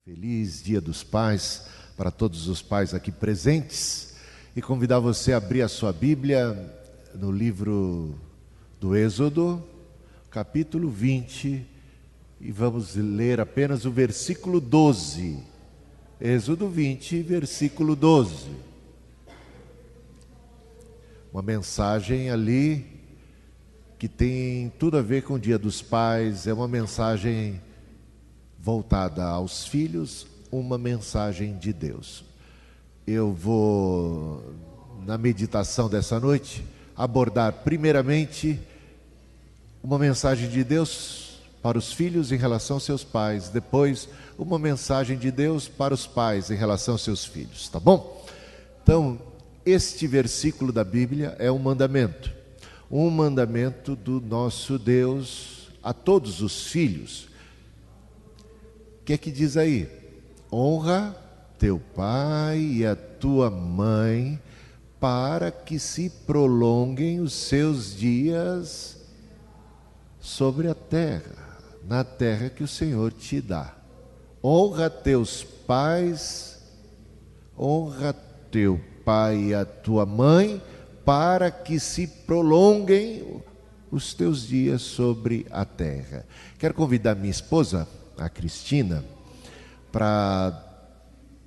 Feliz Dia dos Pais para todos os pais aqui presentes e convidar você a abrir a sua Bíblia no livro do Êxodo, capítulo 20, e vamos ler apenas o versículo 12. Êxodo 20, versículo 12. Uma mensagem ali que tem tudo a ver com o Dia dos Pais, é uma mensagem voltada aos filhos, uma mensagem de Deus. Eu vou, na meditação dessa noite, abordar primeiramente uma mensagem de Deus para os filhos em relação aos seus pais, depois uma mensagem de Deus para os pais em relação aos seus filhos, tá bom? Então, este versículo da Bíblia é um mandamento do nosso Deus a todos os filhos. O que é que diz aí? Honra teu pai e a tua mãe, para que se prolonguem os seus dias sobre a terra, na terra que o Senhor te dá. Honra teus pais, honra teu pai e a tua mãe, para que se prolonguem os teus dias sobre a terra. Quero convidar minha esposa, a Cristina, para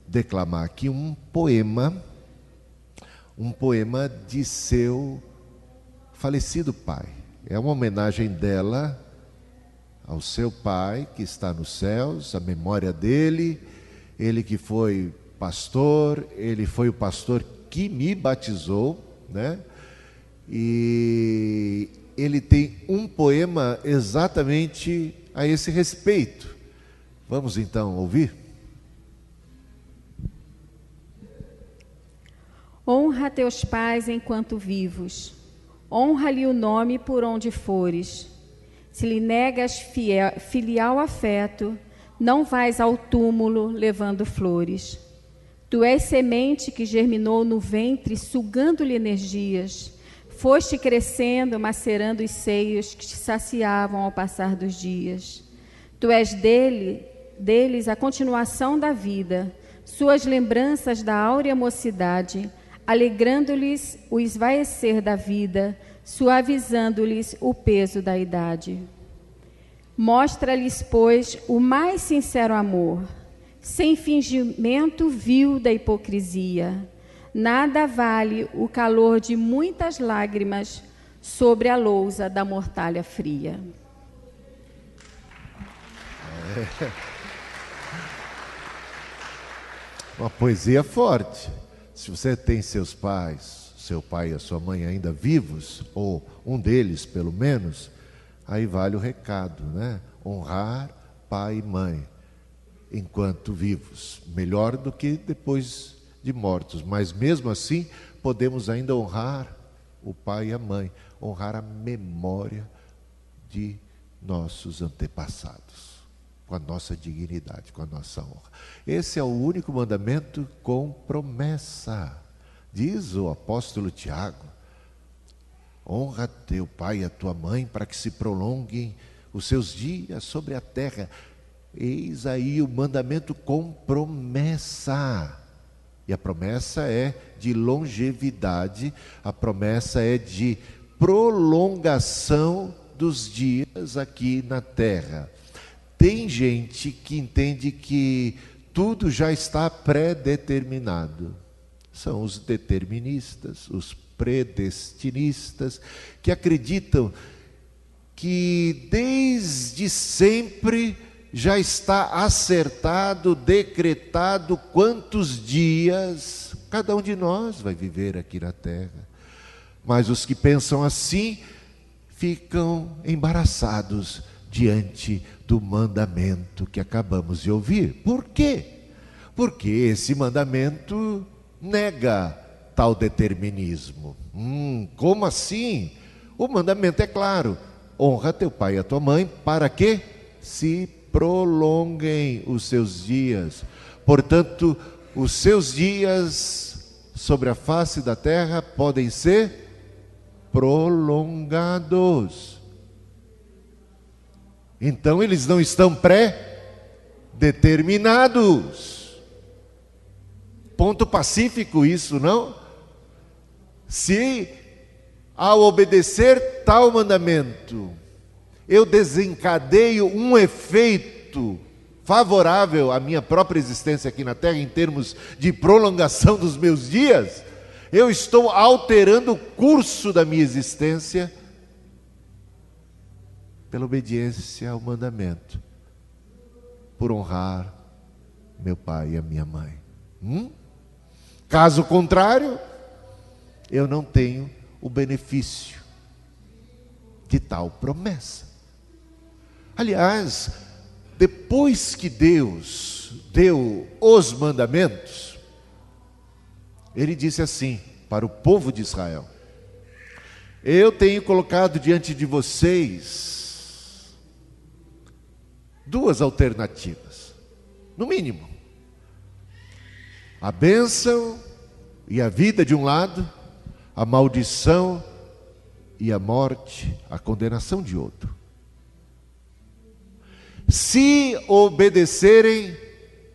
declamar aqui um poema de seu falecido pai. É uma homenagem dela ao seu pai que está nos céus, a memória dele, ele que foi pastor, ele foi o pastor que me batizou, né? E ele tem um poema exatamente a esse respeito. Vamos então ouvir? Honra teus pais enquanto vivos, honra-lhe o nome por onde fores. Se lhe negas filial afeto, não vais ao túmulo levando flores. Tu és semente que germinou no ventre, sugando-lhe energias. Foste crescendo, macerando os seios que te saciavam ao passar dos dias. Tu és deles a continuação da vida, suas lembranças da áurea mocidade, alegrando-lhes o esvaecer da vida, suavizando-lhes o peso da idade. Mostra-lhes, pois, o mais sincero amor, sem fingimento vil da hipocrisia. Nada vale o calor de muitas lágrimas sobre a lousa da mortalha fria. Uma poesia forte. Se você tem seus pais, seu pai e a sua mãe ainda vivos, ou um deles pelo menos, aí vale o recado, né? Honrar pai e mãe enquanto vivos, melhor do que depois de mortos, mas mesmo assim podemos ainda honrar o pai e a mãe, honrar a memória de nossos antepassados, com a nossa dignidade, com a nossa honra. Esse é o único mandamento com promessa. Diz o apóstolo Tiago: honra teu pai e a tua mãe, para que se prolonguem os seus dias sobre a terra. Eis aí o mandamento com promessa. E a promessa é de longevidade, a promessa é de prolongação dos dias aqui na terra. Tem gente que entende que tudo já está pré-determinado. São os deterministas, os predestinistas, que acreditam que desde sempre já está acertado, decretado quantos dias cada um de nós vai viver aqui na terra. Mas os que pensam assim ficam embaraçados diante do mandamento que acabamos de ouvir. Por quê? Porque esse mandamento nega tal determinismo. Como assim? O mandamento é claro: honra teu pai e a tua mãe, para que se prolonguem os seus dias. Portanto, os seus dias sobre a face da terra podem ser prolongados. Então eles não estão determinados. Ponto pacífico isso, não? Se ao obedecer tal mandamento, eu desencadeio um efeito favorável à minha própria existência aqui na Terra, em termos de prolongação dos meus dias, eu estou alterando o curso da minha existência pela obediência ao mandamento, por honrar meu pai e a minha mãe. Caso contrário, eu não tenho o benefício de tal promessa. Aliás, depois que Deus deu os mandamentos, Ele disse assim para o povo de Israel: eu tenho colocado diante de vocês duas alternativas, no mínimo: a bênção e a vida de um lado, a maldição e a morte, a condenação de outro. Se obedecerem,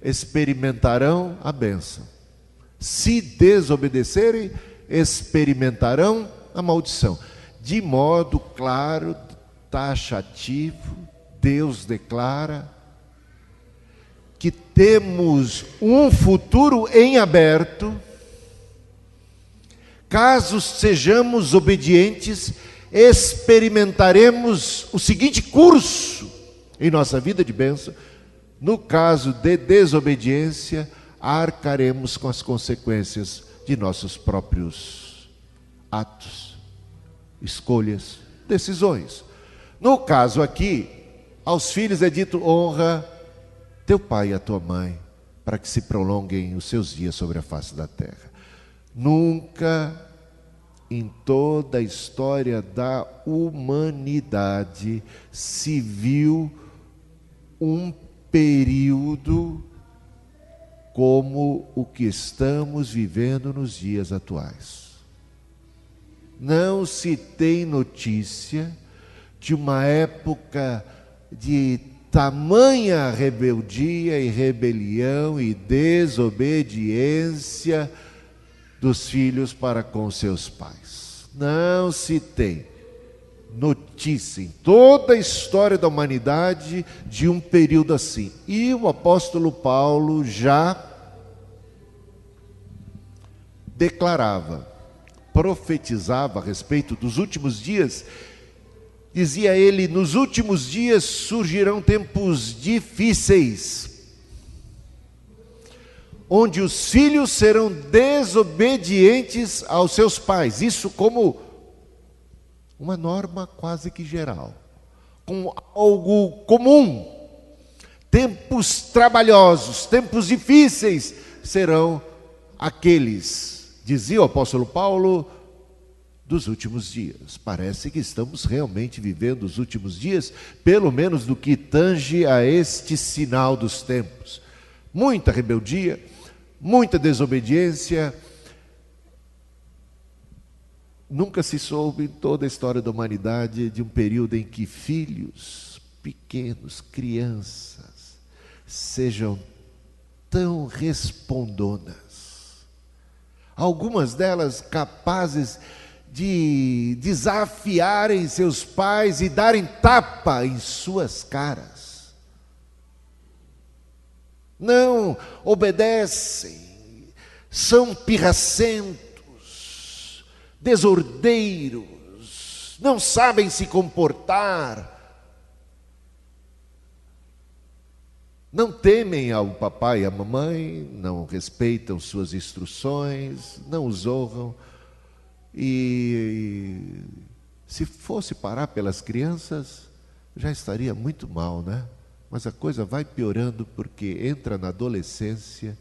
experimentarão a bênção. Se desobedecerem, experimentarão a maldição. De modo claro, taxativo, Deus declara que temos um futuro em aberto, caso sejamos obedientes. Experimentaremos o seguinte curso em nossa vida de bênção: no caso de desobediência, arcaremos com as consequências de nossos próprios atos, escolhas, decisões. No caso aqui, aos filhos é dito: honra teu pai e a tua mãe, para que se prolonguem os seus dias sobre a face da terra. Nunca em toda a história da humanidade se viu um período como o que estamos vivendo nos dias atuais. Não se tem notícia de uma época de tamanha rebeldia e rebelião e desobediência dos filhos para com seus pais. Não se tem notícia em toda a história da humanidade de um período assim. E o apóstolo Paulo já declarava, profetizava a respeito dos últimos dias. Dizia ele: nos últimos dias surgirão tempos difíceis, onde os filhos serão desobedientes aos seus pais. Isso como uma norma quase que geral, como algo comum. Tempos trabalhosos, tempos difíceis serão aqueles, dizia o apóstolo Paulo, dos últimos dias. Parece que estamos realmente vivendo os últimos dias, pelo menos no que tange a este sinal dos tempos. Muita rebeldia, muita desobediência. Nunca se soube em toda a história da humanidade de um período em que filhos pequenos, crianças, sejam tão respondonas. Algumas delas capazes de desafiarem seus pais e darem tapa em suas caras. Não obedecem, são pirracentos, desordeiros, não sabem se comportar, não temem ao papai e à mamãe, não respeitam suas instruções, não os honram. E se fosse parar pelas crianças, já estaria muito mal, né? Mas a coisa vai piorando porque entra na adolescência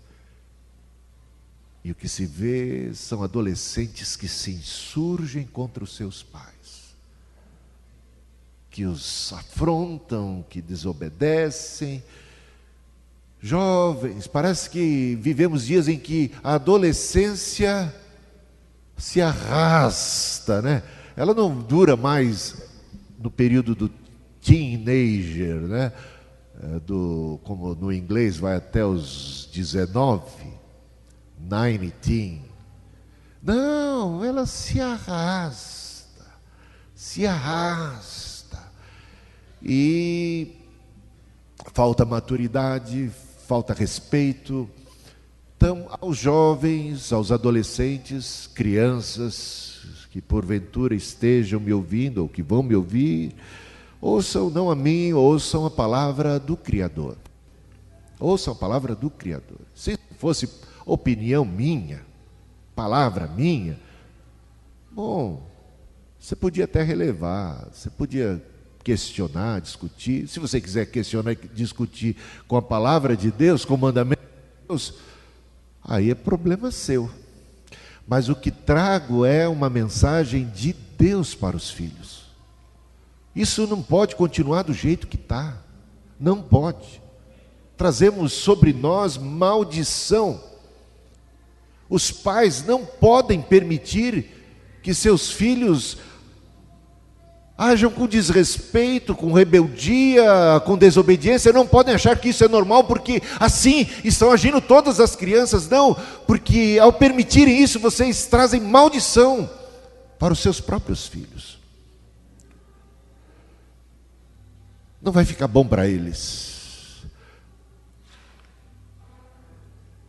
e o que se vê são adolescentes que se insurgem contra os seus pais, que os afrontam, que desobedecem. Jovens, parece que vivemos dias em que a adolescência se arrasta, né? Ela não dura mais no período do teenager, né? como no inglês vai até os 19, 19. Não, ela se arrasta. E falta maturidade, falta respeito. Então, aos jovens, aos adolescentes, crianças que porventura estejam me ouvindo ou que vão me ouvir, ouçam não a mim, ouçam a palavra do Criador. Ouçam a palavra do Criador. Se fosse opinião minha, palavra minha, bom, você podia até relevar, você podia questionar, discutir. Se você quiser questionar e discutir com a palavra de Deus, com o mandamento de Deus, aí é problema seu. Mas o que trago é uma mensagem de Deus para os filhos. Isso não pode continuar do jeito que está. Não pode. Trazemos sobre nós maldição. Os pais não podem permitir que seus filhos ajam com desrespeito, com rebeldia, com desobediência. Não podem achar que isso é normal, porque assim estão agindo todas as crianças. Não, porque ao permitirem isso, vocês trazem maldição para os seus próprios filhos. Não vai ficar bom para eles.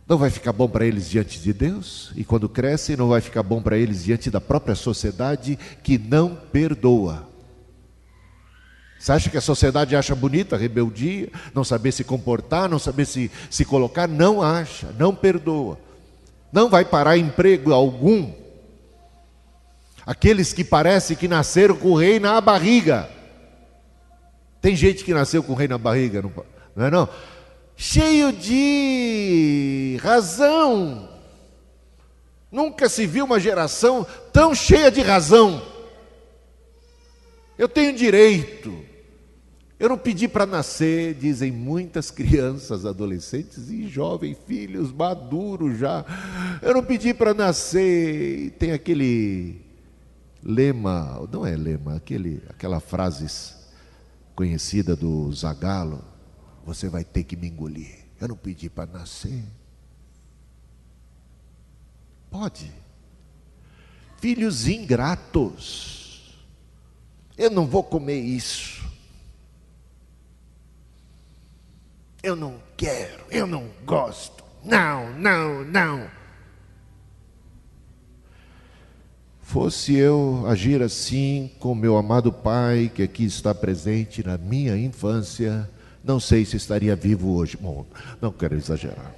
Não vai ficar bom para eles diante de Deus, e quando crescem, não vai ficar bom para eles diante da própria sociedade que não perdoa. Você acha que a sociedade acha bonita a rebeldia, não saber se comportar, não saber se colocar? Não acha, não perdoa. Não vai parar emprego algum. Aqueles que parecem que nasceram com o rei na barriga. Tem gente que nasceu com o rei na barriga, não é não? Cheio de razão. Nunca se viu uma geração tão cheia de razão. Eu tenho direito. Eu não pedi para nascer, dizem muitas crianças, adolescentes e jovens, filhos maduros já. Eu não pedi para nascer. E tem aquele lema, não é lema, aquela frase conhecida do Zagallo: você vai ter que me engolir. Eu não pedi para nascer. Pode. Filhos ingratos. Eu não vou comer isso. Eu não quero, eu não gosto. Não. Fosse eu agir assim com meu amado pai, que aqui está presente na minha infância, não sei se estaria vivo hoje. Bom, não quero exagerar.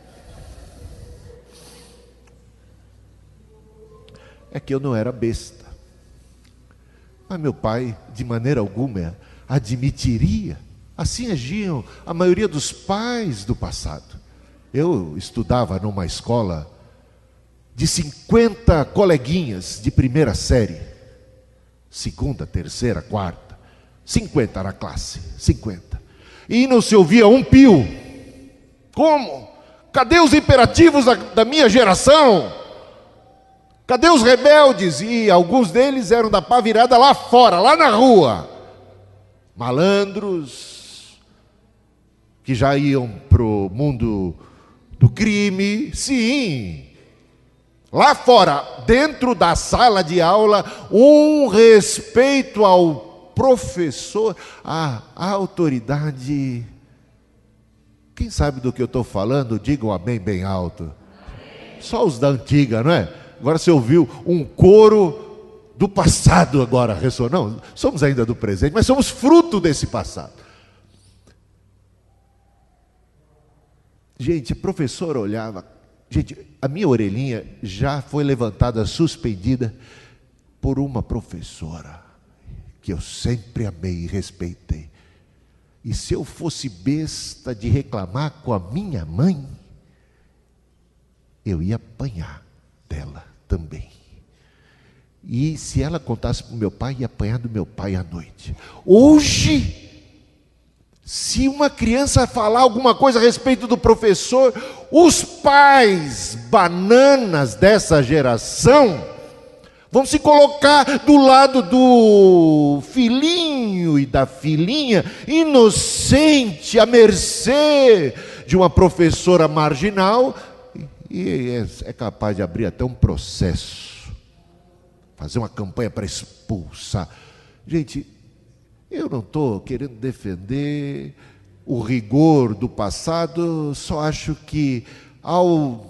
É que eu não era besta. Mas meu pai, de maneira alguma, admitiria. Assim agiam a maioria dos pais do passado. Eu estudava numa escola de 50 coleguinhas de primeira série. Segunda, terceira, quarta. 50 era a classe, 50. E não se ouvia um pio. Como? Cadê os imperativos da minha geração? Cadê os rebeldes? E alguns deles eram da pá virada lá fora, lá na rua. Malandros, que já iam para o mundo do crime. Sim, lá fora, dentro da sala de aula, um respeito ao professor, à autoridade. Quem sabe do que eu estou falando, digam amém bem alto. Só os da antiga, não é? Agora você ouviu um coro do passado agora ressoar. Não, somos ainda do presente, mas somos fruto desse passado. Gente, a professora olhava. Gente, a minha orelhinha já foi levantada, suspendida por uma professora que eu sempre amei e respeitei. E se eu fosse besta de reclamar com a minha mãe, eu ia apanhar dela também. E se ela contasse para o meu pai, ia apanhar do meu pai à noite. Hoje, se uma criança falar alguma coisa a respeito do professor, os pais bananas dessa geração vão se colocar do lado do filhinho filhinho e da filhinha, inocente, à mercê de uma professora marginal, e é capaz de abrir até um processo, fazer uma campanha para expulsar. Gente, eu não estou querendo defender o rigor do passado, só acho que ao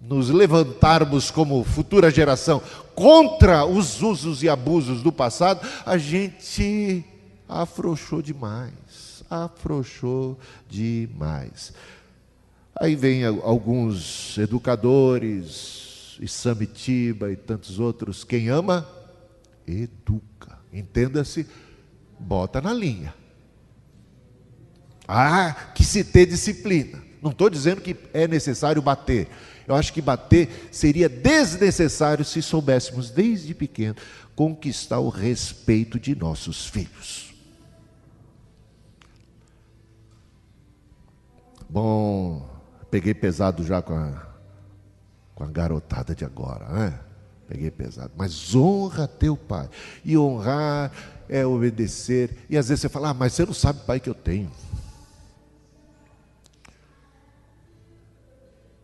nos levantarmos como futura geração contra os usos e abusos do passado, a gente afrouxou demais, Aí vem alguns educadores, e Samitiba e tantos outros, quem ama, educa, entenda-se, bota na linha. Que se ter disciplina. Não estou dizendo que é necessário bater. Eu acho que bater seria desnecessário se soubéssemos desde pequeno conquistar o respeito de nossos filhos. Bom, peguei pesado já com a garotada de agora, né? Peguei pesado. Mas honra teu pai. E honrar é obedecer. E às vezes você fala, mas você não sabe o pai que eu tenho.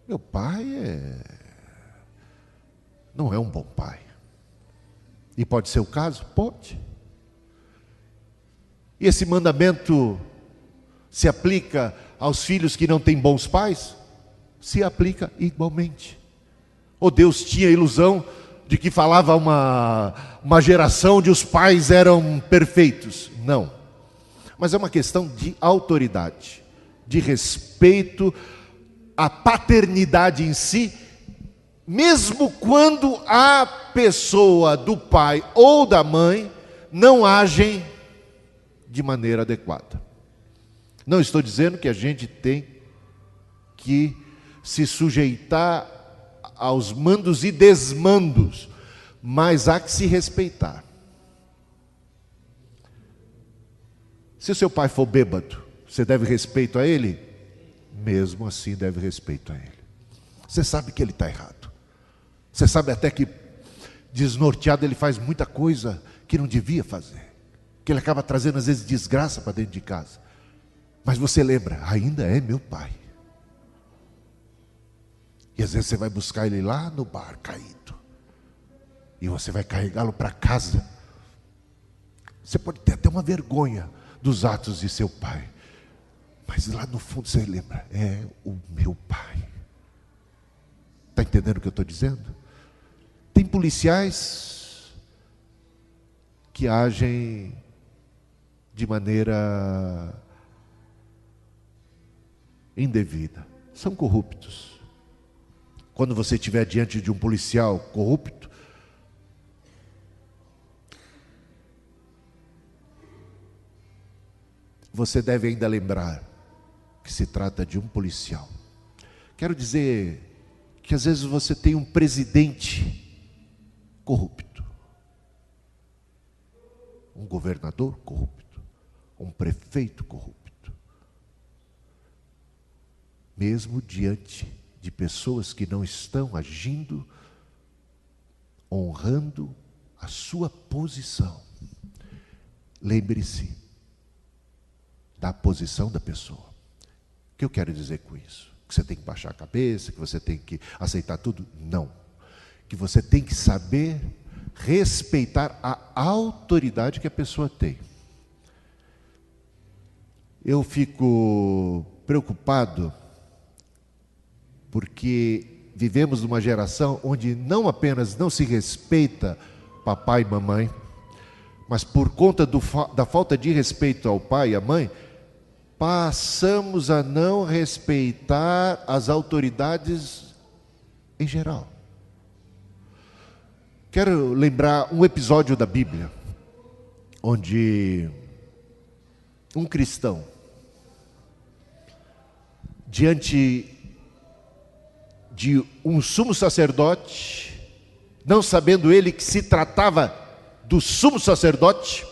Meu pai não é um bom pai. E pode ser o caso? Pode. E esse mandamento se aplica aos filhos que não têm bons pais? Se aplica igualmente. Ou Deus tinha a ilusão de que falava uma geração onde os pais eram perfeitos? Não. Mas é uma questão de autoridade, de respeito à paternidade em si, mesmo quando a pessoa do pai ou da mãe não agem de maneira adequada. Não estou dizendo que a gente tem que se sujeitar aos mandos e desmandos, mas há que se respeitar. Se o seu pai for bêbado, você deve respeito a ele? Mesmo assim deve respeito a ele. Você sabe que ele está errado. Você sabe até que desnorteado ele faz muita coisa que não devia fazer, que ele acaba trazendo às vezes desgraça para dentro de casa. Mas você lembra, ainda é meu pai. E às vezes você vai buscar ele lá no bar caído, e você vai carregá-lo para casa. Você pode ter até uma vergonha dos atos de seu pai, mas lá no fundo você lembra, é o meu pai. Está entendendo o que eu estou dizendo? Tem policiais que agem de maneira indevida, são corruptos. Quando você estiver diante de um policial corrupto, você deve ainda lembrar que se trata de um policial. Quero dizer que às vezes você tem um presidente corrupto, um governador corrupto, um prefeito corrupto. Mesmo diante de pessoas que não estão agindo, honrando a sua posição, lembre-se da posição da pessoa. O que eu quero dizer com isso? Que você tem que baixar a cabeça, que você tem que aceitar tudo? Não. Que você tem que saber respeitar a autoridade que a pessoa tem. Eu fico preocupado porque vivemos numa geração onde não apenas não se respeita papai e mamãe, mas por conta da falta de respeito ao pai e à mãe, passamos a não respeitar as autoridades em geral. Quero lembrar um episódio da Bíblia, onde um cristão, diante de um sumo sacerdote, não sabendo ele que se tratava do sumo sacerdote,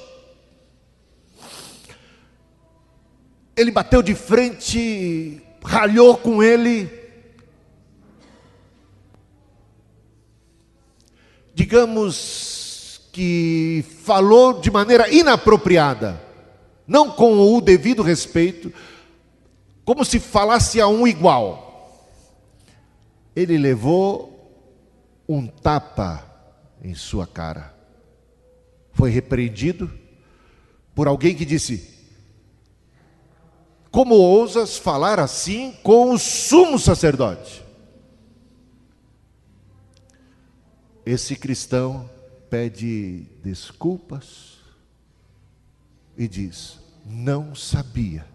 ele bateu de frente, ralhou com ele, digamos que falou de maneira inapropriada, não com o devido respeito, como se falasse a um igual. Ele levou um tapa em sua cara. Foi repreendido por alguém que disse: como ousas falar assim com o sumo sacerdote? Esse cristão pede desculpas e diz: não sabia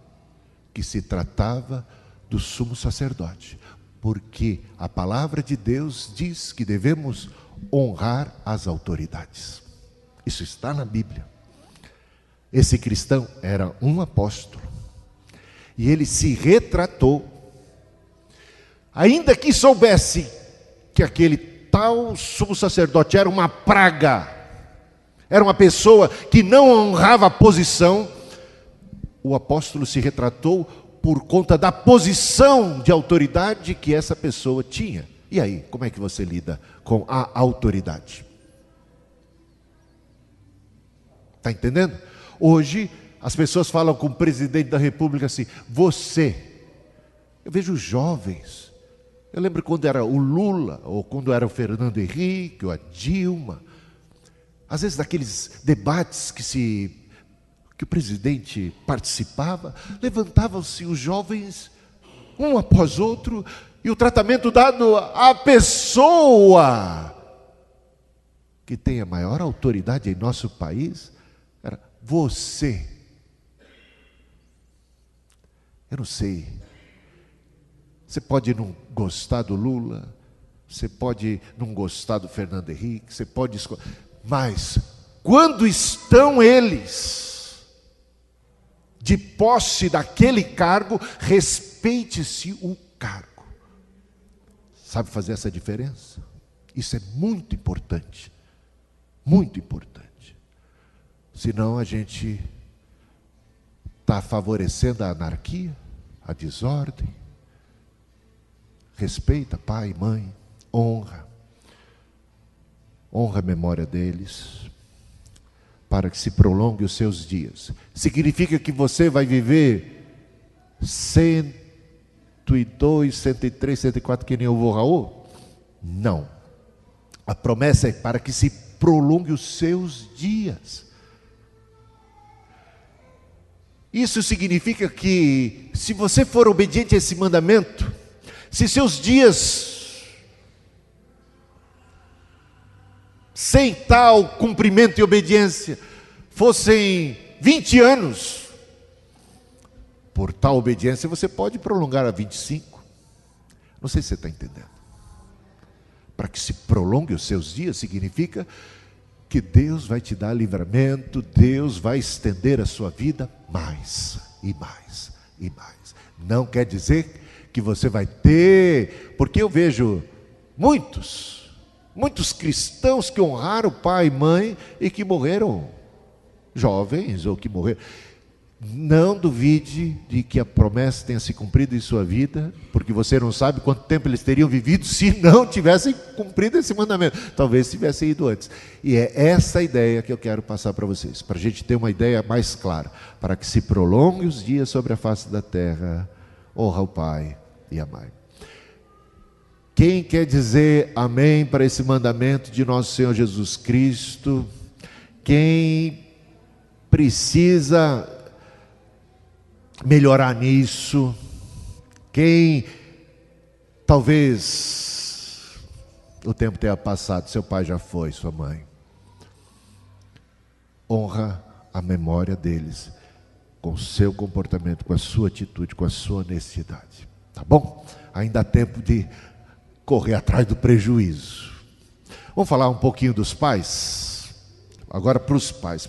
que se tratava do sumo sacerdote, porque a palavra de Deus diz que devemos honrar as autoridades. Isso está na Bíblia. Esse cristão era um apóstolo e ele se retratou, ainda que soubesse que aquele tal sumo sacerdote era uma praga, era uma pessoa que não honrava a posição. O apóstolo se retratou por conta da posição de autoridade que essa pessoa tinha. E aí, como é que você lida com a autoridade? Está entendendo? Hoje, as pessoas falam com o presidente da república assim: você. Eu vejo jovens. Eu lembro quando era o Lula, ou quando era o Fernando Henrique, ou a Dilma. Às vezes daqueles debates que o presidente participava, levantavam-se os jovens, um após outro, e o tratamento dado à pessoa que tem a maior autoridade em nosso país era: você. Eu não sei. Você pode não gostar do Lula, você pode não gostar do Fernando Henrique, você pode escolher, mas quando estão eles de posse daquele cargo, respeite-se o cargo. Sabe fazer essa diferença? Isso é muito importante. Muito importante. Senão a gente está favorecendo a anarquia, a desordem. Respeita pai e mãe, honra a memória deles, para que se prolongue os seus dias. Significa que você vai viver 102, 103, 104, que nem o vô Raul? Não. A promessa é para que se prolongue os seus dias. Isso significa que, se você for obediente a esse mandamento, se seus dias, sem tal cumprimento e obediência, fossem 20 anos, por tal obediência você pode prolongar a 25. Não sei se você está entendendo. Para que se prolongue os seus dias, significa que Deus vai te dar livramento, Deus vai estender a sua vida mais e mais e mais. Não quer dizer que você vai ter, porque eu vejo muitos cristãos que honraram pai e mãe e que morreram jovens, ou que morreram. Não duvide de que a promessa tenha se cumprido em sua vida, porque você não sabe quanto tempo eles teriam vivido se não tivessem cumprido esse mandamento. Talvez tivessem ido antes. E é essa ideia que eu quero passar para vocês, para a gente ter uma ideia mais clara, para que se prolongue os dias sobre a face da terra. Honra o pai e a mãe. Quem quer dizer amém para esse mandamento de nosso Senhor Jesus Cristo? Quem precisa melhorar nisso? Quem talvez o tempo tenha passado, seu pai já foi, sua mãe. Honra a memória deles com o seu comportamento, com a sua atitude, com a sua honestidade. Tá bom? Ainda há tempo de correr atrás do prejuízo. Vamos falar um pouquinho dos pais? Agora para os pais.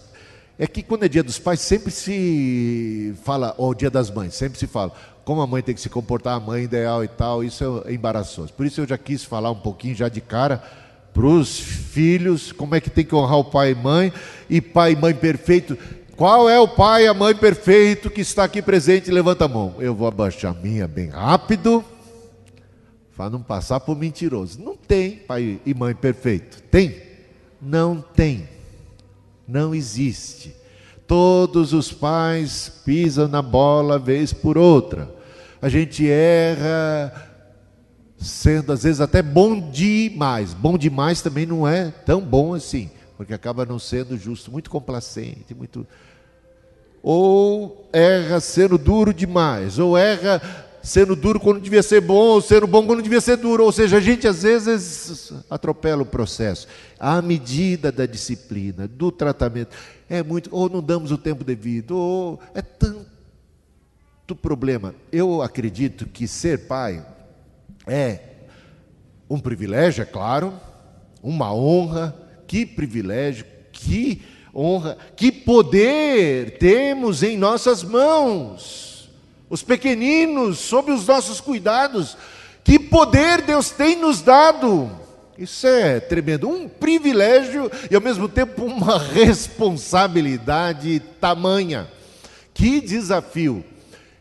É que quando é dia dos pais, sempre se fala, ou dia das mães, sempre se fala como a mãe tem que se comportar, a mãe ideal e tal. Isso é embaraçoso. Por isso eu já quis falar um pouquinho já de cara para os filhos, como é que tem que honrar o pai e mãe perfeito. Qual é o pai e a mãe perfeito que está aqui presente? Levanta a mão. Eu vou abaixar a minha bem rápido, para não passar por mentiroso. Não tem pai e mãe perfeito. Tem? Não tem. Não existe. Todos os pais pisam na bola vez por outra. A gente erra, sendo às vezes até bom demais. Bom demais também não é tão bom assim, porque acaba não sendo justo, muito complacente, muito... Ou erra sendo duro demais, ou erra sendo duro quando devia ser bom, ou sendo bom quando devia ser duro. Ou seja, a gente às vezes atropela o processo. À medida da disciplina, do tratamento, é muito, ou não damos o tempo devido, ou é tanto problema. Eu acredito que ser pai é um privilégio, é claro, uma honra. Que privilégio, que honra, que poder temos em nossas mãos, os pequeninos sob os nossos cuidados. Que poder Deus tem nos dado. Isso é tremendo, um privilégio e ao mesmo tempo uma responsabilidade tamanha. Que desafio!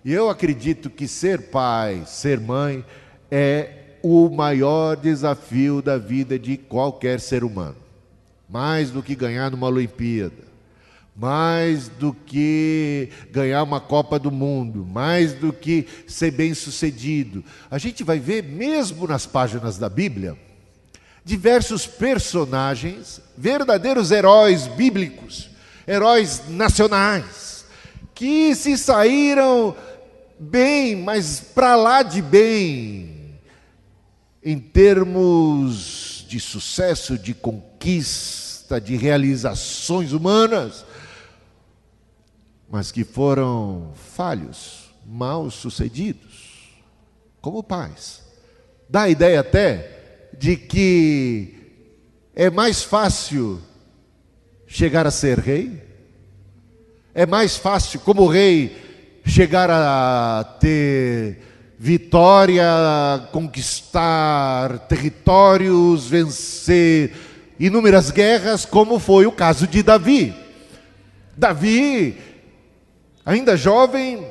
E eu acredito que ser pai, ser mãe é o maior desafio da vida de qualquer ser humano. Mais do que ganhar numa Olimpíada, mais do que ganhar uma Copa do Mundo, mais do que ser bem-sucedido. A gente vai ver, mesmo nas páginas da Bíblia, diversos personagens, verdadeiros heróis bíblicos, heróis nacionais, que se saíram bem, mas para lá de bem, em termos de sucesso, de conquista, de realizações humanas, mas que foram falhos, mal sucedidos, como pais. Dá a ideia até de que é mais fácil chegar a ser rei, é mais fácil, como rei, chegar a ter vitória, conquistar territórios, vencer inúmeras guerras, como foi o caso de Davi. Davi, ainda jovem,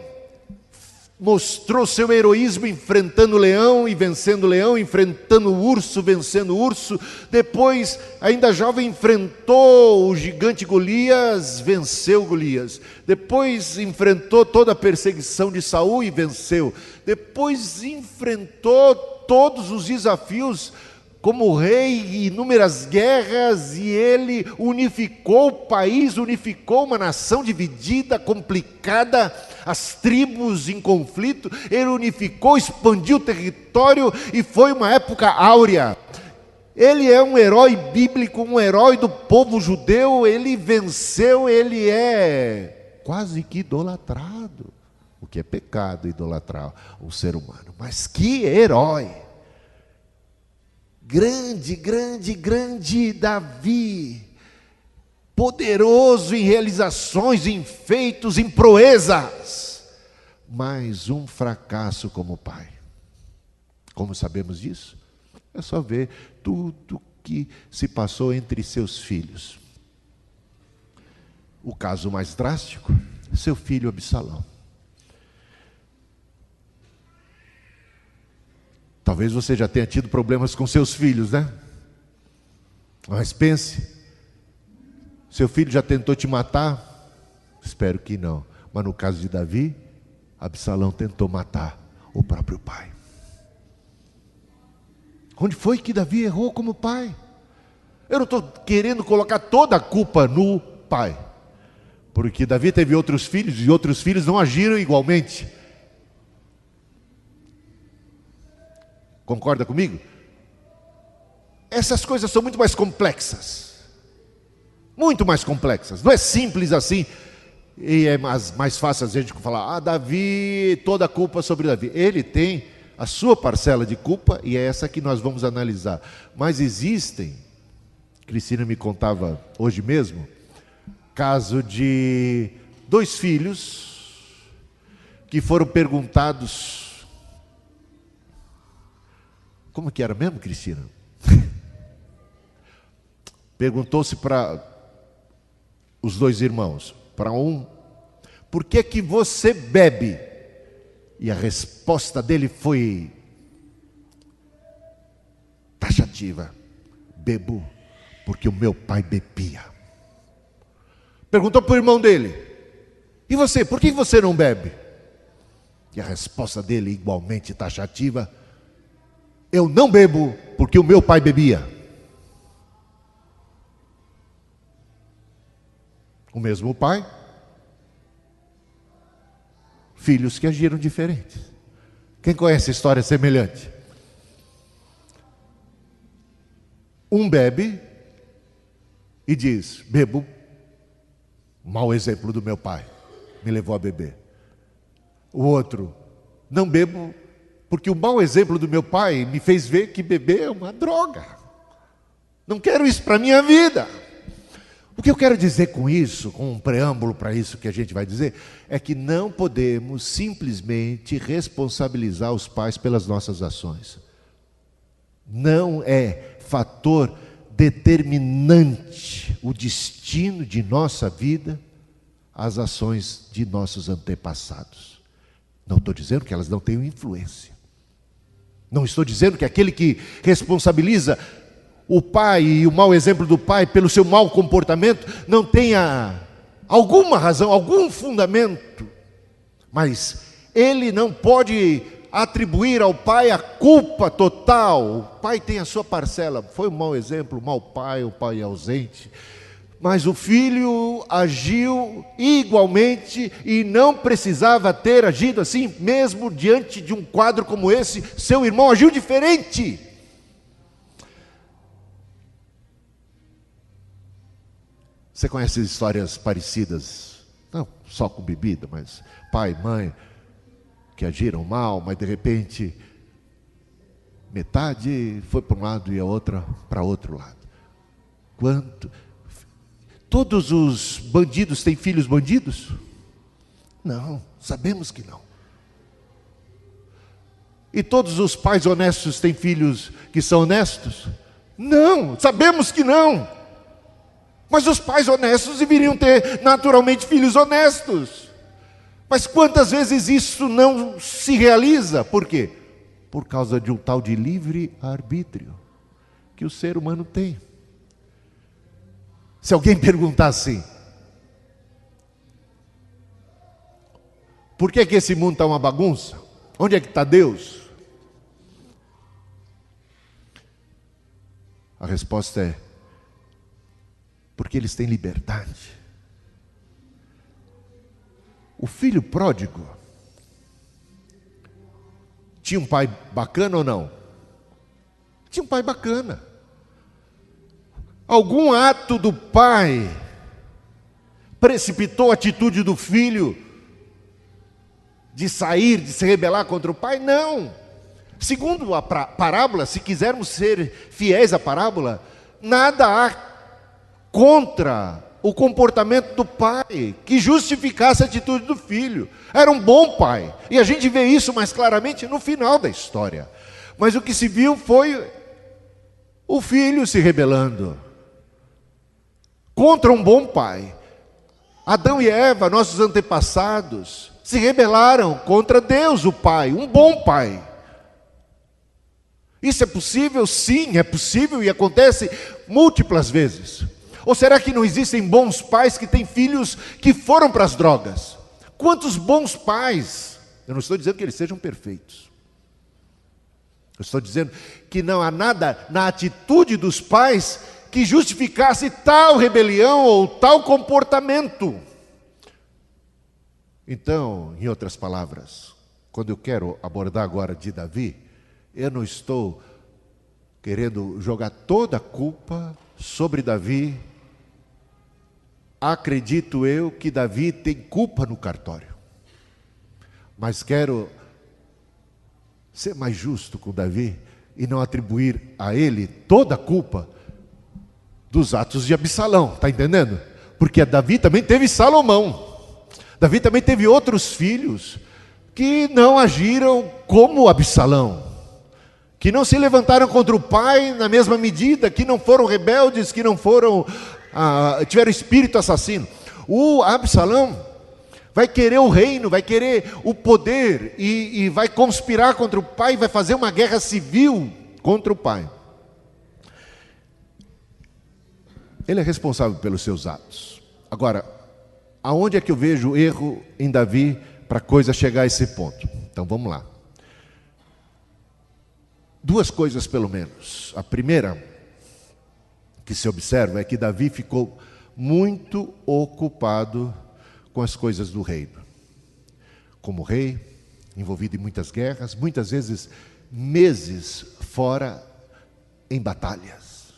mostrou seu heroísmo enfrentando o leão e vencendo o leão, enfrentando o urso, vencendo o urso. Depois, ainda jovem, enfrentou o gigante Golias, venceu Golias. Depois enfrentou toda a perseguição de Saul e venceu. Depois enfrentou todos os desafios como rei, inúmeras guerras, e ele unificou o país, unificou uma nação dividida, complicada, as tribos em conflito. Ele unificou, expandiu o território e foi uma época áurea. Ele é um herói bíblico, um herói do povo judeu. Ele venceu, ele é quase que idolatrado, o que é pecado idolatrar o ser humano, mas que herói! Grande Davi, poderoso em realizações, em feitos, em proezas, mas um fracasso como pai. Como sabemos disso? É só ver tudo que se passou entre seus filhos. O caso mais drástico, seu filho Absalão. Talvez você já tenha tido problemas com seus filhos, né? Mas pense, seu filho já tentou te matar? Espero que não. Mas no caso de Davi, Absalão tentou matar o próprio pai. Onde foi que Davi errou como pai? Eu não estou querendo colocar toda a culpa no pai, porque Davi teve outros filhos e outros filhos não agiram igualmente. Concorda comigo? Essas coisas são muito mais complexas. Muito mais complexas. Não é simples assim. E é mais fácil a gente falar, Davi, toda a culpa sobre Davi. Ele tem a sua parcela de culpa e é essa que nós vamos analisar. Mas existem, Cristina me contava hoje mesmo, caso de 2 filhos que foram perguntados. Como que era mesmo, Cristina? Perguntou-se para os 2 irmãos, para um, por que que você bebe? E a resposta dele foi taxativa: bebo porque o meu pai bebia. Perguntou para o irmão dele: e você, por que você não bebe? E a resposta dele, igualmente taxativa: eu não bebo porque o meu pai bebia. O mesmo pai, filhos que agiram diferentes. Quem conhece história semelhante? Um bebe e diz: bebo, mau exemplo do meu pai, me levou a beber. O outro: não bebo porque o mau exemplo do meu pai me fez ver que beber é uma droga. Não quero isso para a minha vida. O que eu quero dizer com isso, com um preâmbulo para isso que a gente vai dizer, é que não podemos simplesmente responsabilizar os pais pelas nossas ações. Não é fator determinante o destino de nossa vida as ações de nossos antepassados. Não estou dizendo que elas não tenham influência. Não estou dizendo que aquele que responsabiliza o pai e o mau exemplo do pai pelo seu mau comportamento não tenha alguma razão, algum fundamento. Mas ele não pode atribuir ao pai a culpa total. O pai tem a sua parcela. Foi um mau exemplo, um mau pai, o pai ausente. Mas o filho agiu igualmente e não precisava ter agido assim, mesmo diante de um quadro como esse. Seu irmão agiu diferente. Você conhece histórias parecidas? Não só com bebida, mas pai, mãe, que agiram mal, mas de repente metade foi para um lado e a outra para outro lado. Todos os bandidos têm filhos bandidos? Não, sabemos que não. E todos os pais honestos têm filhos que são honestos? Não, sabemos que não. Mas os pais honestos deveriam ter naturalmente filhos honestos. Mas quantas vezes isso não se realiza? Por quê? Por causa de um tal de livre-arbítrio que o ser humano tem. Se alguém perguntar assim: por que esse mundo está uma bagunça? Onde é que está Deus? A resposta é: porque eles têm liberdade. O filho pródigo tinha um pai bacana ou não? Tinha um pai bacana. Algum ato do pai precipitou a atitude do filho de sair, de se rebelar contra o pai? Não. Segundo a parábola, se quisermos ser fiéis à parábola, nada há contra o comportamento do pai que justificasse a atitude do filho. Era um bom pai, e a gente vê isso mais claramente no final da história. Mas o que se viu foi o filho se rebelando contra um bom pai. Adão e Eva, nossos antepassados, se rebelaram contra Deus, o pai, um bom pai. Isso é possível? Sim, é possível e acontece múltiplas vezes. Ou será que não existem bons pais que têm filhos que foram para as drogas? Quantos bons pais? Eu não estou dizendo que eles sejam perfeitos. Eu estou dizendo que não há nada na atitude dos pais que justificasse tal rebelião ou tal comportamento. Então, em outras palavras, quando eu quero abordar agora de Davi, eu não estou querendo jogar toda a culpa sobre Davi. Acredito eu que Davi tem culpa no cartório, mas quero ser mais justo com Davi e não atribuir a ele toda a culpa dos atos de Absalão, está entendendo? Porque Davi também teve Salomão, Davi também teve outros filhos que não agiram como Absalão, que não se levantaram contra o pai na mesma medida, que não foram rebeldes, que não foram tiveram espírito assassino. O Absalão vai querer o reino, vai querer o poder e vai conspirar contra o pai, vai fazer uma guerra civil contra o pai. Ele é responsável pelos seus atos. Agora, aonde é que eu vejo erro em Davi para a coisa chegar a esse ponto? Então vamos lá. Duas coisas pelo menos. A primeira que se observa é que Davi ficou muito ocupado com as coisas do reino. Como rei, envolvido em muitas guerras, muitas vezes meses fora em batalhas.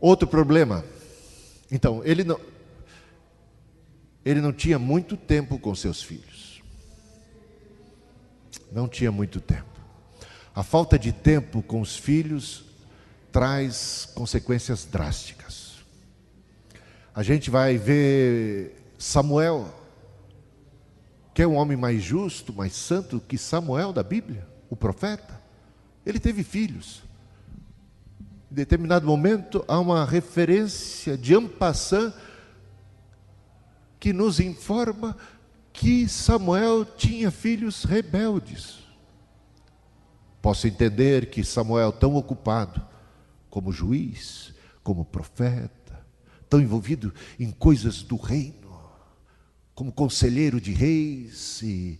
Outro problema, então, ele não tinha muito tempo com seus filhos. Não tinha muito tempo. A falta de tempo com os filhos traz consequências drásticas. A gente vai ver Samuel, que é um homem mais justo, mais santo que Samuel da Bíblia, o profeta. Ele teve filhos. Em determinado momento, há uma referência de en passant que nos informa que Samuel tinha filhos rebeldes. Posso entender que Samuel, tão ocupado como juiz, como profeta, tão envolvido em coisas do reino, como conselheiro de reis e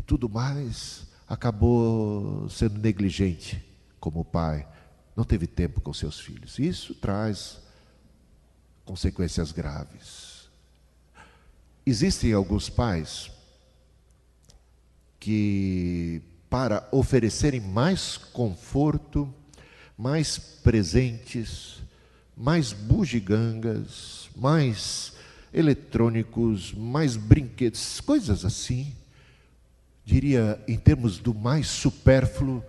tudo mais, acabou sendo negligente como pai. Não teve tempo com seus filhos. Isso traz consequências graves. Existem alguns pais que, para oferecerem mais conforto, mais presentes, mais bugigangas, mais eletrônicos, mais brinquedos, coisas assim, diria em termos do mais supérfluo,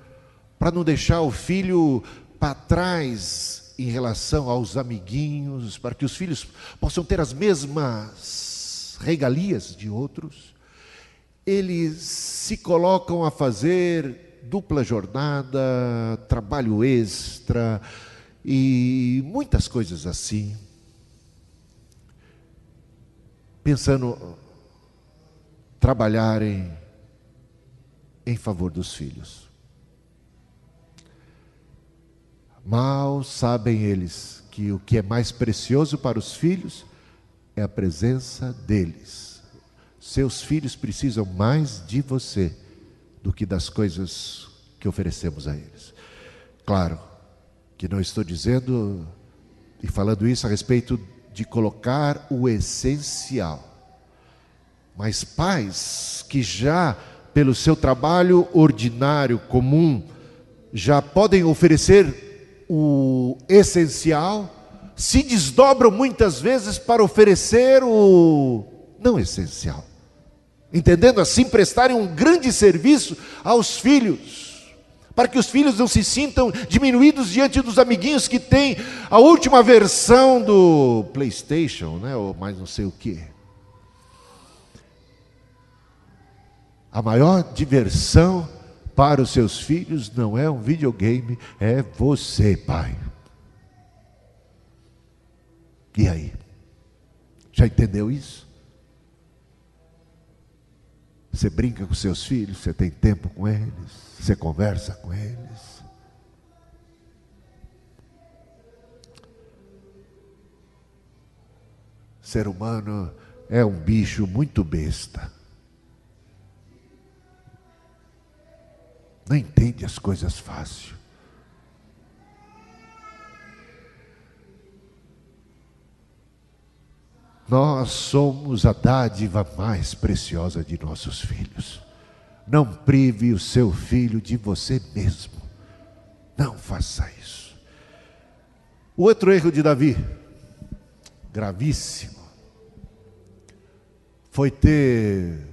para não deixar o filho para trás em relação aos amiguinhos, para que os filhos possam ter as mesmas regalias de outros. Eles se colocam a fazer dupla jornada, trabalho extra e muitas coisas assim, pensando trabalharem em favor dos filhos. Mal sabem eles que o que é mais precioso para os filhos é a presença deles. Seus filhos precisam mais de você do que das coisas que oferecemos a eles. Claro que não estou dizendo e falando isso a respeito de colocar o essencial. Mas pais que já, pelo seu trabalho ordinário, comum, já podem oferecer o essencial, se desdobram muitas vezes para oferecer o não essencial. Entendendo assim, prestarem um grande serviço aos filhos, para que os filhos não se sintam diminuídos diante dos amiguinhos que têm a última versão do PlayStation, né, ou mais não sei o que. A maior diversão para os seus filhos não é um videogame, é você, pai. E aí? Já entendeu isso? Você brinca com seus filhos, você tem tempo com eles, você conversa com eles. O ser humano é um bicho muito besta. Não entende as coisas fácil. Nós somos a dádiva mais preciosa de nossos filhos. Não prive o seu filho de você mesmo. Não faça isso. O outro erro de Davi, gravíssimo, foi ter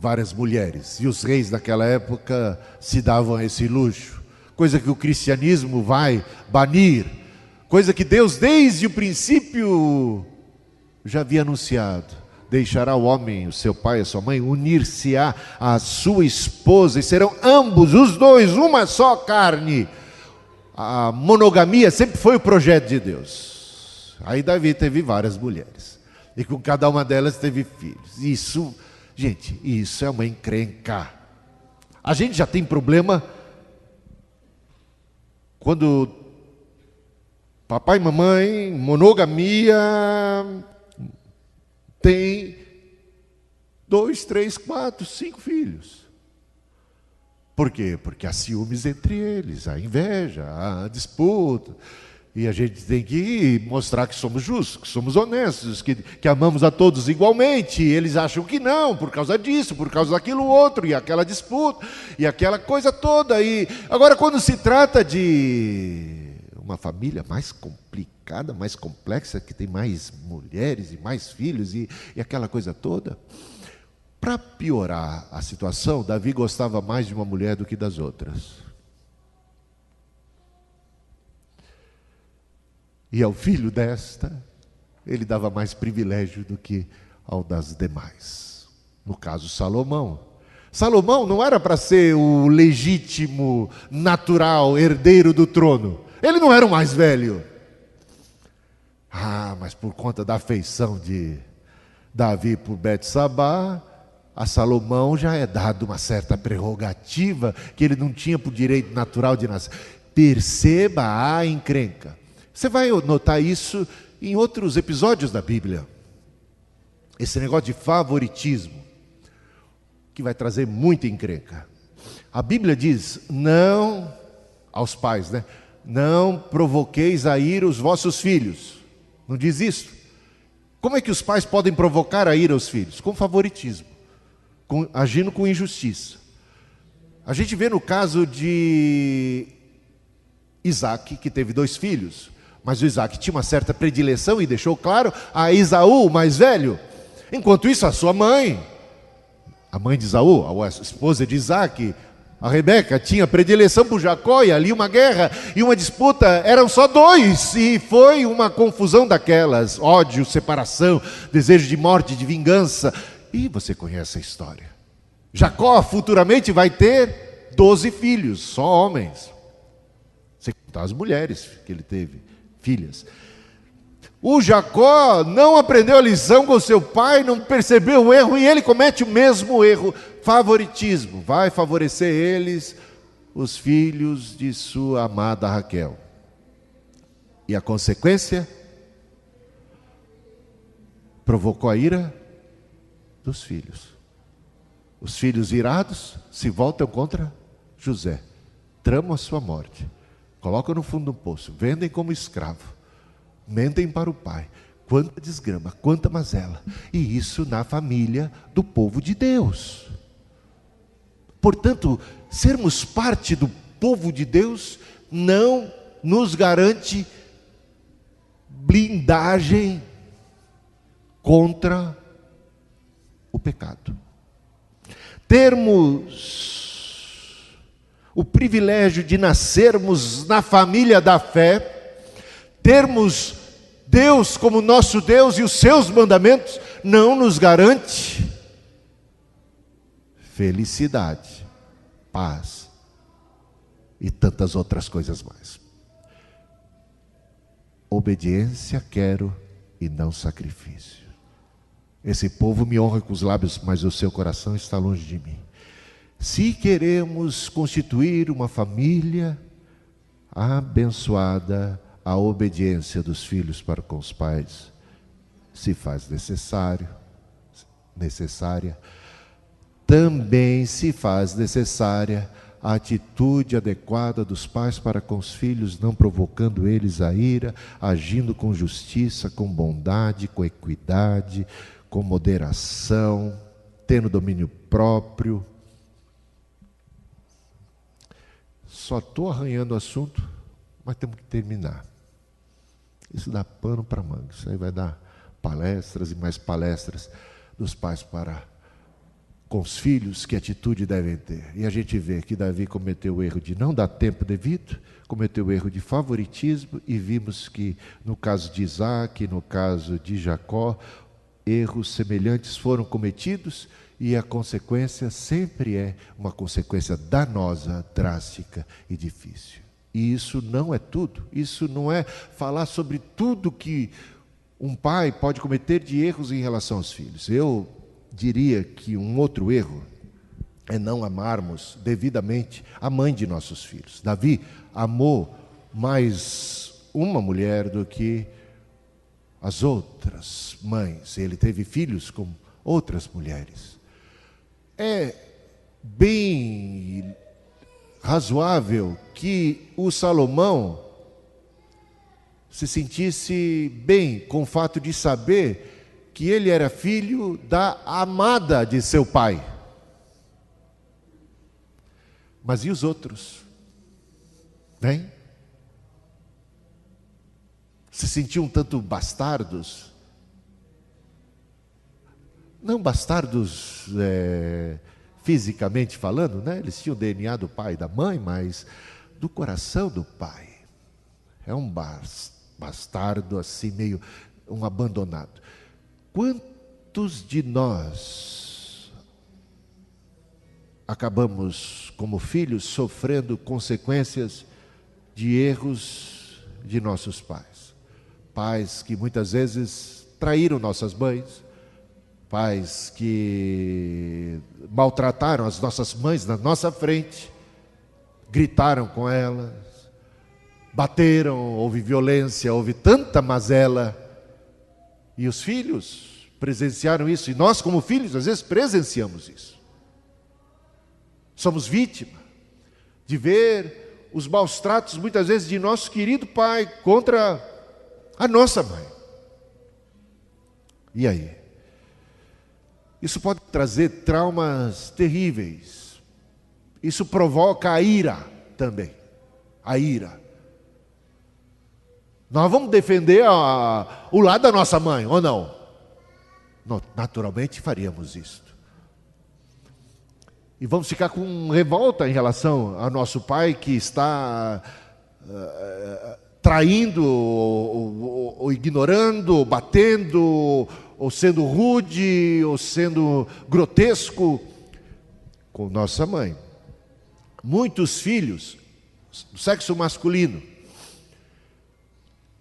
várias mulheres. E os reis daquela época se davam a esse luxo. Coisa que o cristianismo vai banir. Coisa que Deus, desde o princípio, já havia anunciado: deixará o homem, o seu pai, a sua mãe, unir-se-á à sua esposa, e serão ambos, os dois, uma só carne. A monogamia sempre foi o projeto de Deus. Aí Davi teve várias mulheres, e com cada uma delas teve filhos. Isso, gente, isso é uma encrenca. A gente já tem problema quando papai e mamãe, monogamia, tem 2, 3, 4, 5 filhos. Por quê? Porque há ciúmes entre eles, há inveja, há disputa. E a gente tem que mostrar que somos justos, que somos honestos, que amamos a todos igualmente. E eles acham que não, por causa disso, por causa daquilo outro, e aquela disputa, e aquela coisa toda. E agora, quando se trata de uma família mais complicada, mais complexa, que tem mais mulheres e mais filhos, e aquela coisa toda, para piorar a situação, Davi gostava mais de uma mulher do que das outras. E ao filho desta, ele dava mais privilégio do que ao das demais. No caso, Salomão. Salomão não era para ser o legítimo, natural herdeiro do trono. Ele não era o mais velho. Mas por conta da afeição de Davi por Betsabá, a Salomão já é dado uma certa prerrogativa que ele não tinha por direito natural de nascer. Perceba a encrenca. Você vai notar isso em outros episódios da Bíblia. Esse negócio de favoritismo, que vai trazer muita encrenca. A Bíblia diz, não, aos pais, né? Não provoqueis a ira os vossos filhos. Não diz isso? Como é que os pais podem provocar a ira aos filhos? Com favoritismo, agindo com injustiça. A gente vê no caso de Isaac, que teve 2 filhos. Mas o Isaac tinha uma certa predileção e deixou claro a Esaú, o mais velho. Enquanto isso, a sua mãe, a mãe de Esaú, a esposa de Isaac, a Rebeca, tinha predileção por Jacó, e ali uma guerra e uma disputa, eram só 2, e foi uma confusão daquelas, ódio, separação, desejo de morte, de vingança, e você conhece a história. Jacó futuramente vai ter 12 filhos, só homens, sem contar as mulheres que ele teve. Filhas. O Jacó não aprendeu a lição com seu pai, não percebeu o erro, e ele comete o mesmo erro, favoritismo. Vai favorecer eles, os filhos de sua amada Raquel. E a consequência? Provocou a ira dos filhos. Os filhos irados se voltam contra José, tramam a sua morte. Colocam no fundo do poço, vendem como escravo, mentem para o pai. Quanta desgrama, quanta mazela. E isso na família do povo de Deus. Portanto, sermos parte do povo de Deus não nos garante blindagem contra o pecado. Termos o privilégio de nascermos na família da fé, termos Deus como nosso Deus e os seus mandamentos, não nos garante felicidade, paz e tantas outras coisas mais. Obediência quero e não sacrifício. Esse povo me honra com os lábios, mas o seu coração está longe de mim. Se queremos constituir uma família abençoada, a obediência dos filhos para com os pais se faz necessária. Também se faz necessária a atitude adequada dos pais para com os filhos, não provocando eles a ira, agindo com justiça, com bondade, com equidade, com moderação, tendo domínio próprio. Só estou arranhando o assunto, mas temos que terminar. Isso dá pano para manga. Isso aí vai dar palestras e mais palestras dos pais para com os filhos, que atitude devem ter. E a gente vê que Davi cometeu o erro de não dar tempo devido, cometeu o erro de favoritismo, e vimos que no caso de Isaac, no caso de Jacó, erros semelhantes foram cometidos, e a consequência sempre é uma consequência danosa, drástica e difícil. E isso não é tudo, isso não é falar sobre tudo que um pai pode cometer de erros em relação aos filhos. Eu diria que um outro erro é não amarmos devidamente a mãe de nossos filhos. Davi amou mais uma mulher do que as outras mães. Ele teve filhos com outras mulheres. É bem razoável que o Salomão se sentisse bem com o fato de saber que ele era filho da amada de seu pai. Mas e os outros? Hein? Se sentiam tanto bastardos? Não bastardos fisicamente falando, né? Eles tinham o DNA do pai e da mãe, mas do coração do pai. É um bastardo assim, meio um abandonado. Quantos de nós acabamos, como filhos, sofrendo consequências de erros de nossos pais? Pais que muitas vezes traíram nossas mães, pais que maltrataram as nossas mães na nossa frente, gritaram com elas, bateram, houve violência, houve tanta mazela, e os filhos presenciaram isso, e nós como filhos às vezes presenciamos isso. Somos vítima de ver os maus tratos muitas vezes de nosso querido pai contra a nossa mãe. E aí? Isso pode trazer traumas terríveis. Isso provoca a ira também. A ira. Nós vamos defender o lado da nossa mãe, ou não? Naturalmente faríamos isso. E vamos ficar com revolta em relação ao nosso pai que está traindo, ou ignorando, ou batendo, ou sendo rude, ou sendo grotesco com nossa mãe. Muitos filhos do sexo masculino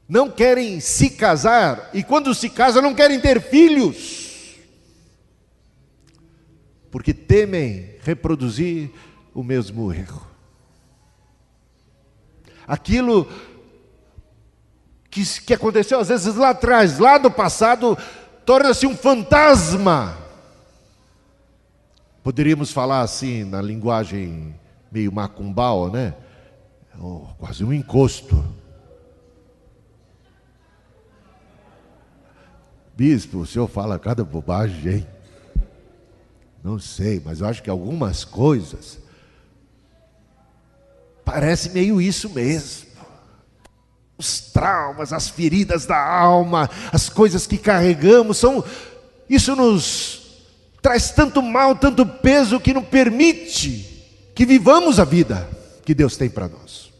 não querem se casar, e quando se casam não querem ter filhos, porque temem reproduzir o mesmo erro. Aquilo que aconteceu às vezes lá atrás, lá do passado, torna-se um fantasma. Poderíamos falar assim, na linguagem meio macumbal, né? Quase um encosto. Bispo, o senhor fala cada bobagem, hein? Não sei, mas eu acho que algumas coisas parece meio isso mesmo. Os traumas, as feridas da alma, as coisas que carregamos, isso nos traz tanto mal, tanto peso, que não permite que vivamos a vida que Deus tem para nós.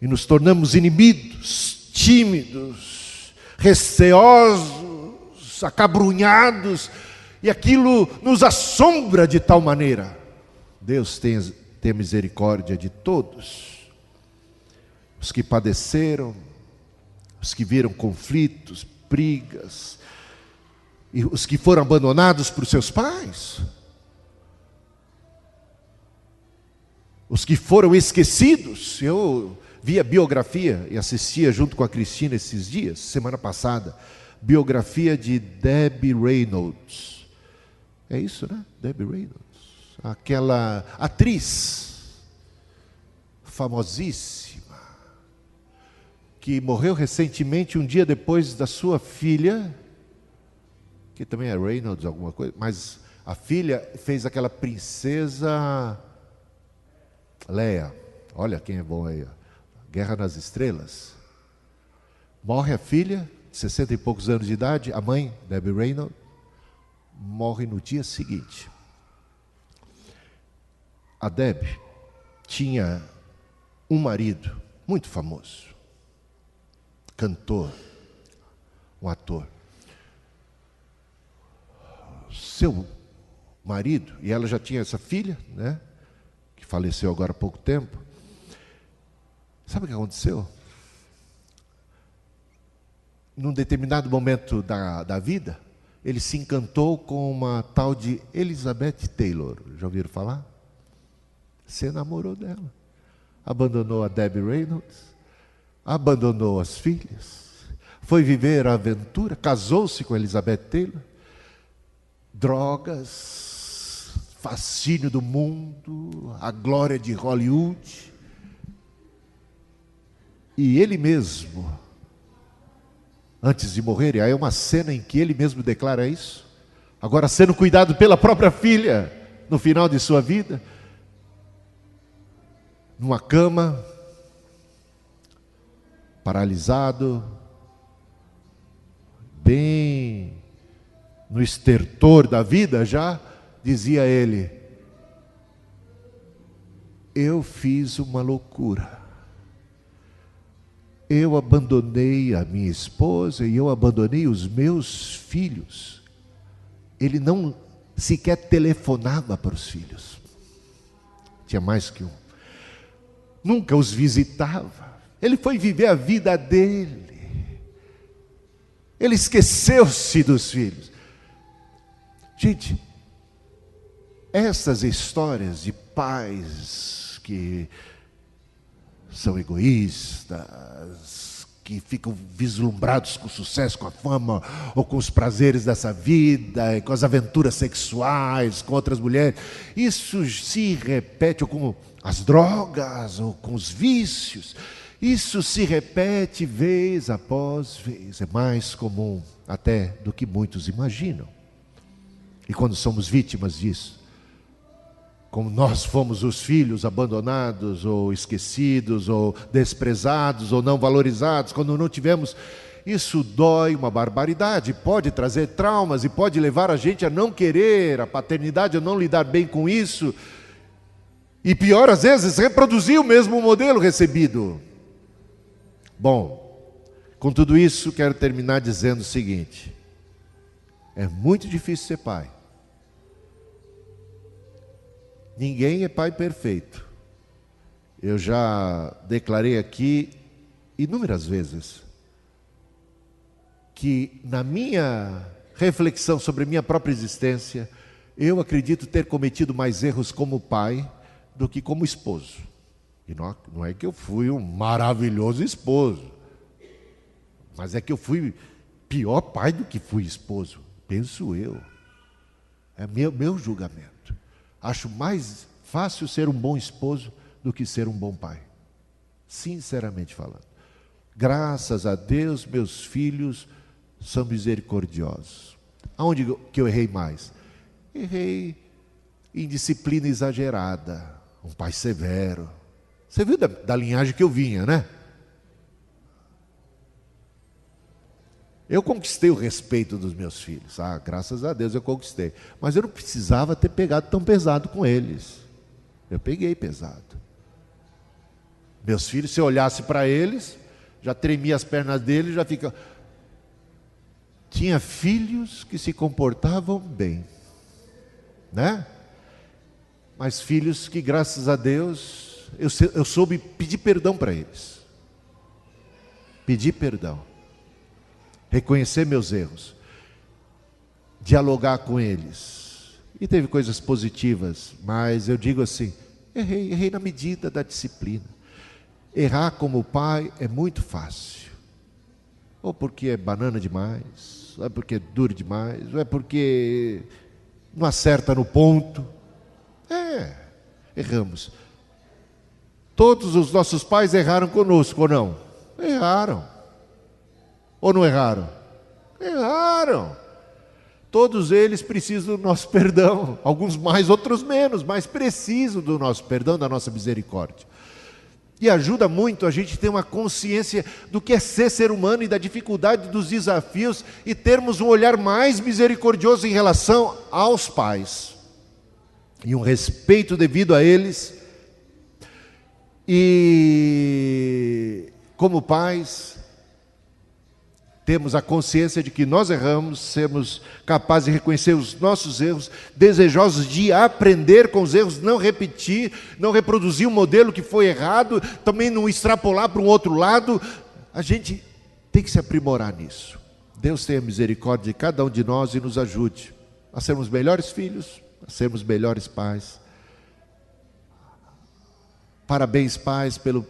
E nos tornamos inimigos, tímidos, receosos, acabrunhados, e aquilo nos assombra de tal maneira. Deus tem misericórdia de todos, os que padeceram, os que viram conflitos, brigas, e os que foram abandonados por seus pais, os que foram esquecidos. Eu vi a biografia e assistia junto com a Cristina esses dias, semana passada, biografia de Debbie Reynolds. É isso, né? Debbie Reynolds. Aquela atriz famosíssima, que morreu recentemente, um dia depois da sua filha, que também é Reynolds alguma coisa, mas a filha fez aquela princesa Leia. Olha quem é bom aí, ó. Guerra nas Estrelas. Morre a filha, 60 e poucos anos de idade, a mãe, Debbie Reynolds, morre no dia seguinte. A Debbie tinha um marido muito famoso, cantor, um ator. Seu marido, e ela já tinha essa filha, né, que faleceu agora há pouco tempo. Sabe o que aconteceu? Num determinado momento da vida, ele se encantou com uma tal de Elizabeth Taylor. Já ouviram falar? Se enamorou dela. Abandonou a Debbie Reynolds, abandonou as filhas, foi viver a aventura, casou-se com Elizabeth Taylor. Drogas, fascínio do mundo, a glória de Hollywood. E ele mesmo, antes de morrer, e aí é uma cena em que ele mesmo declara isso, agora sendo cuidado pela própria filha, no final de sua vida, numa cama, paralisado, bem no estertor da vida já, dizia ele: eu fiz uma loucura. Eu abandonei a minha esposa e eu abandonei os meus filhos. Ele não sequer telefonava para os filhos. Tinha mais que um. Nunca os visitava. Ele foi viver a vida dele. Ele esqueceu-se dos filhos. Gente, essas histórias de pais que são egoístas, que ficam vislumbrados com o sucesso, com a fama, ou com os prazeres dessa vida, com as aventuras sexuais, com outras mulheres, isso se repete, ou com as drogas, ou com os vícios. Isso se repete vez após vez, é mais comum até do que muitos imaginam. E quando somos vítimas disso, como nós fomos os filhos abandonados, ou esquecidos, ou desprezados, ou não valorizados, quando não tivemos, isso dói uma barbaridade, pode trazer traumas e pode levar a gente a não querer a paternidade, a não lidar bem com isso, e pior às vezes, reproduzir o mesmo modelo recebido. Bom, com tudo isso, quero terminar dizendo o seguinte: é muito difícil ser pai. Ninguém é pai perfeito. Eu já declarei aqui inúmeras vezes que na minha reflexão sobre minha própria existência, eu acredito ter cometido mais erros como pai do que como esposo. E não é que eu fui um maravilhoso esposo, mas é que eu fui pior pai do que fui esposo, penso eu. É meu julgamento. Acho mais fácil ser um bom esposo do que ser um bom pai, sinceramente falando. Graças a Deus, meus filhos são misericordiosos. Aonde que eu errei mais? Errei em disciplina exagerada, um pai severo. Você viu da linhagem que eu vinha, né? Eu conquistei o respeito dos meus filhos. Graças a Deus eu conquistei. Mas eu não precisava ter pegado tão pesado com eles. Eu peguei pesado. Meus filhos, se eu olhasse para eles, já tremia as pernas deles, já fica... Tinha filhos que se comportavam bem, né? Mas filhos que, graças a Deus, eu soube pedir perdão para eles. Pedir perdão. Reconhecer meus erros. Dialogar com eles. E teve coisas positivas, mas eu digo assim, errei na medida da disciplina. Errar como pai é muito fácil. Ou porque é banana demais, ou é porque é duro demais, ou é porque não acerta no ponto. Erramos. Todos os nossos pais erraram conosco, ou não? Erraram. Ou não erraram? Erraram. Todos eles precisam do nosso perdão. Alguns mais, outros menos, mas precisam do nosso perdão, da nossa misericórdia. E ajuda muito a gente ter uma consciência do que é ser humano e da dificuldade dos desafios e termos um olhar mais misericordioso em relação aos pais. E um respeito devido a eles. E como pais, temos a consciência de que nós erramos, sermos capazes de reconhecer os nossos erros, desejosos de aprender com os erros, não repetir, não reproduzir um modelo que foi errado, também não extrapolar para um outro lado. A gente tem que se aprimorar nisso. Deus tenha misericórdia de cada um de nós e nos ajude a sermos melhores filhos, a sermos melhores pais. Parabéns, pais, pelo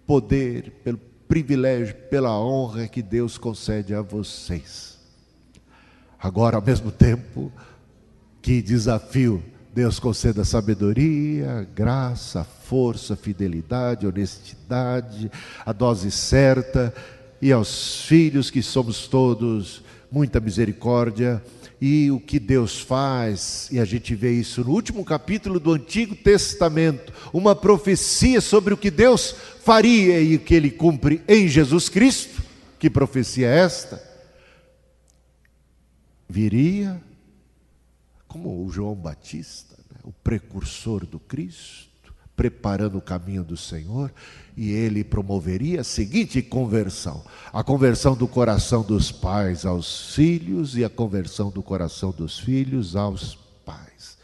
poder, pelo privilégio, pela honra que Deus concede a vocês. Agora, ao mesmo tempo, que desafio, Deus conceda sabedoria, graça, força, fidelidade, honestidade, a dose certa, e aos filhos que somos todos, muita misericórdia. E o que Deus faz, e a gente vê isso no último capítulo do Antigo Testamento, uma profecia sobre o que Deus faria e o que Ele cumpre em Jesus Cristo. Que profecia é esta? Viria como o João Batista, né? O precursor do Cristo, preparando o caminho do Senhor, e ele promoveria a seguinte conversão: a conversão do coração dos pais aos filhos e a conversão do coração dos filhos aos pais.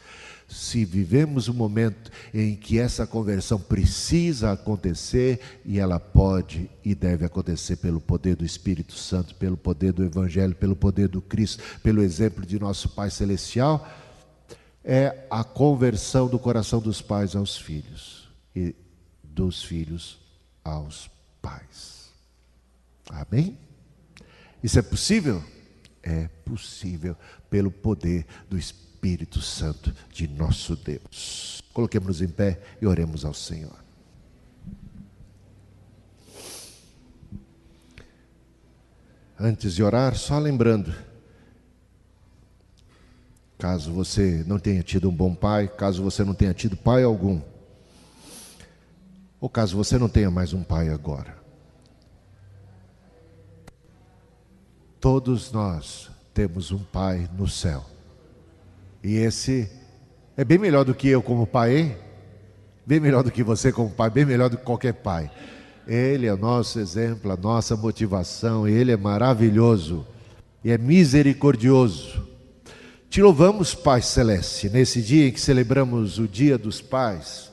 Se vivemos um momento em que essa conversão precisa acontecer, e ela pode e deve acontecer pelo poder do Espírito Santo, pelo poder do Evangelho, pelo poder do Cristo, pelo exemplo de nosso Pai Celestial, é a conversão do coração dos pais aos filhos e dos filhos aos pais. Amém? Isso é possível? É possível pelo poder do Espírito Santo de nosso Deus. Coloquemos-nos em pé e oremos ao Senhor. Antes de orar, só lembrando, caso você não tenha tido um bom pai, caso você não tenha tido pai algum, ou caso você não tenha mais um pai agora, todos nós temos um pai no céu. E esse é bem melhor do que eu como pai, hein? Bem melhor do que você como pai, bem melhor do que qualquer pai. Ele é o nosso exemplo, a nossa motivação, ele é maravilhoso e é misericordioso. Te louvamos, Pai Celeste, nesse dia em que celebramos o Dia dos Pais.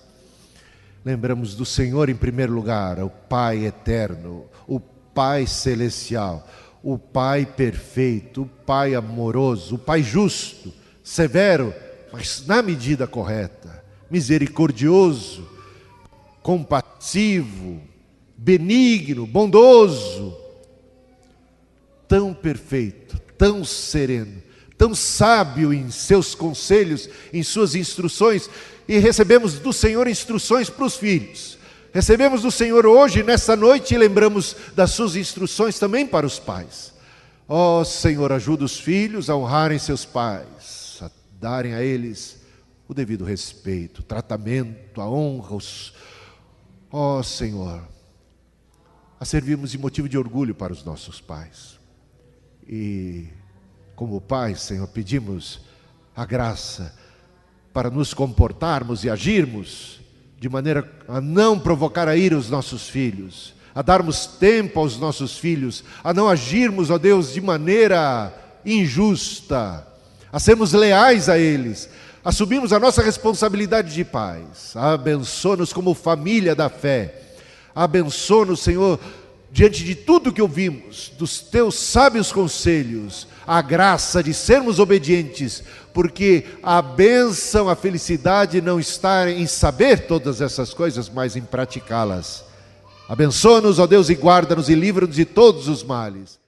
Lembramos do Senhor em primeiro lugar, o Pai eterno, o Pai celestial, o Pai perfeito, o Pai amoroso, o Pai justo, severo, mas na medida correta, misericordioso, compassivo, benigno, bondoso, tão perfeito, tão sereno, tão sábio em seus conselhos, em suas instruções. E recebemos do Senhor instruções para os filhos. Recebemos do Senhor hoje, nessa noite, e lembramos das suas instruções também para os pais. Ó Senhor, ajuda os filhos a honrarem seus pais, a darem a eles o devido respeito, o tratamento, a honra. Ó Senhor, a servirmos de motivo de orgulho para os nossos pais. E como Pai, Senhor, pedimos a graça para nos comportarmos e agirmos de maneira a não provocar a ira os nossos filhos, a darmos tempo aos nossos filhos, a não agirmos, ó Deus, de maneira injusta, a sermos leais a eles, assumimos a nossa responsabilidade de pais. Abençoa-nos como família da fé, abençoa-nos, Senhor, diante de tudo que ouvimos, dos teus sábios conselhos, a graça de sermos obedientes, porque a bênção, a felicidade não está em saber todas essas coisas, mas em praticá-las. Abençoa-nos, ó Deus, e guarda-nos e livra-nos de todos os males.